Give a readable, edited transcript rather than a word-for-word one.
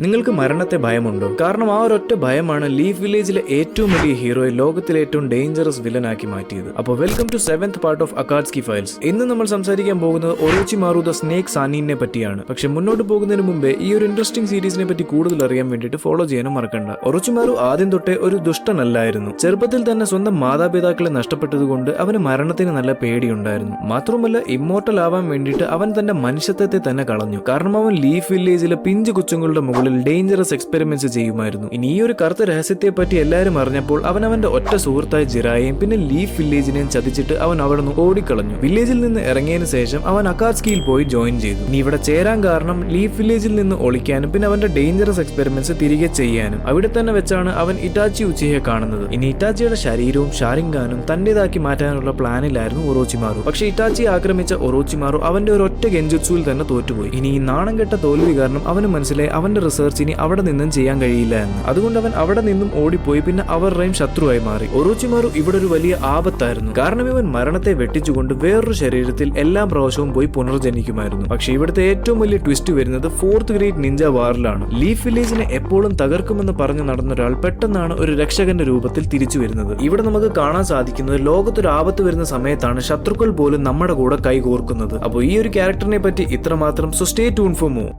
നിങ്ങൾക്ക് മരണത്തെ ഭയമുണ്ടോ? കാരണം ആ ഒരൊറ്റ ഭയമാണ് ലീഫ് വില്ലേജിലെ ഏറ്റവും വലിയ ഹീറോയെ ലോകത്തിലെ ഏറ്റവും ഡേഞ്ചറസ് വില്ലനാക്കി മാറ്റിയത്. അപ്പോൾ welcome to 7th part of Akatsuki files. ഇന്ന് നമ്മൾ സംസാരിക്കാൻ പോകുന്നത് ഒറോച്ചിമാറു ദ സ്നേക്ക് സാനിനെ പറ്റിയാണ്. പക്ഷെ മുന്നോട്ട് പോകുന്നതിന് മുമ്പേ ഈ ഒരു ഇൻട്രസ്റ്റിംഗ് സീരീസിനെ പറ്റി കൂടുതൽ അറിയാൻ വേണ്ടിയിട്ട് ഫോളോ ചെയ്യാനും മറക്കണ്ട. ഒറോച്ചിമാറു ആദ്യം തൊട്ടേ ഒരു ദുഷ്ടനല്ലായിരുന്നു. ചെറുപ്പത്തിൽ തന്നെ സ്വന്തം മാതാപിതാക്കളെ നഷ്ടപ്പെട്ടതുകൊണ്ട് അവന് മരണത്തിന് നല്ല പേടിയുണ്ടായിരുന്നു. മാത്രമല്ല ഇമ്മോർട്ടൽ ആവാൻ വേണ്ടിയിട്ട് അവൻ തന്റെ മനുഷ്യത്വത്തെ തന്നെ കളഞ്ഞു. കാരണം അവൻ ലീഫ് വില്ലേജിലെ പിഞ്ചു കൊച്ചുങ്ങളുടെ മുകളിൽ ഡേഞ്ചറസ് എക്സ്പെരിമെന്റ്സ് ചെയ്യുമായിരുന്നു. ഇനി ഈ ഒരു കറുത്ത രഹസ്യത്തെ പറ്റി എല്ലാവരും അറിഞ്ഞപ്പോൾ അവൻ അവന്റെ ഒറ്റ സുഹൃത്തായ ജിറായെയും പിന്നെ ലീഫ് വില്ലേജിനെയും ചതിച്ചിട്ട് അവൻ അവിടെ നിന്ന് ഓടിക്കളഞ്ഞു. വില്ലേജിൽ നിന്ന് ഇറങ്ങിയതിനു ശേഷം അവൻ അക്കാട്സ്കിയിൽ പോയി ജോയിൻ ചെയ്തു. ഇനി ഇവിടെ ചേരാൻ കാരണം ലീഫ് വില്ലേജിൽ നിന്ന് ഒളിക്കാനും പിന്നെ അവന്റെ ഡേഞ്ചറസ് എക്സ്പെരിമെന്റ്സ് തിരികെ ചെയ്യാനും. അവിടെ തന്നെ വെച്ചാണ് അവൻ ഇറ്റാച്ചി ഉച്ചിയെ കാണുന്നത്. ഇനി ഇറ്റാച്ചിയുടെ ശരീരവും ഷാരിങ്കാനും തന്റേതാക്കി മാറ്റാനുള്ള പ്ലാനിലായിരുന്നു ഒറോച്ചിമാറു. പക്ഷെ ഇറ്റാച്ചി ആക്രമിച്ച ഒറോച്ചിമാറു അവന്റെ ഒരു ഒറ്റ ഗെൻജുത്സുവിൽ തന്നെ തോറ്റുപോയി. ഇനി ഈ നാണം കെട്ട തോൽവി കാരണം അവന് മനസ്സിലായി അവന്റെ റിസർച്ച് ഇനി അവിടെ നിന്നും ചെയ്യാൻ കഴിയില്ല എന്ന്. അതുകൊണ്ട് അവൻ അവിടെ നിന്നും ഓടിപ്പോയി പിന്നെ അവരുടെയും ശത്രുവായി മാറി. ഒറോച്ചിമാറു ഇവിടെ ഒരു വലിയ ആപത്തായിരുന്നു. കാരണം ഇവൻ മരണത്തെ വെട്ടിച്ചുകൊണ്ട് വേറൊരു ശരീരത്തിൽ എല്ലാ പ്രാവശ്യവും പോയി പുനർജനിക്കുമായിരുന്നു. പക്ഷെ ഇവിടുത്തെ ഏറ്റവും വലിയ ട്വിസ്റ്റ് വരുന്നത് 4th ഗ്രേറ്റ് നിഞ്ച വാറിലാണ്. ലീഫ് വില്ലേജിനെ എപ്പോഴും തകർക്കുമെന്ന് പറഞ്ഞു നടന്ന ഒരാൾ പെട്ടെന്നാണ് ഒരു രക്ഷകന്റെ രൂപത്തിൽ തിരിച്ചു വരുന്നത്. ഇവിടെ നമുക്ക് കാണാൻ സാധിക്കുന്നത് ലോകത്തൊരു ആപത്ത് വരുന്ന സമയത്താണ് ശത്രുക്കൾ പോലും നമ്മുടെ കൂടെ കൈകോർക്കുന്നത്. അപ്പോൾ ഈ ഒരു ക്യാരക്ടറിനെ പറ്റി ഇത്രമാത്രം. So stay tune for more.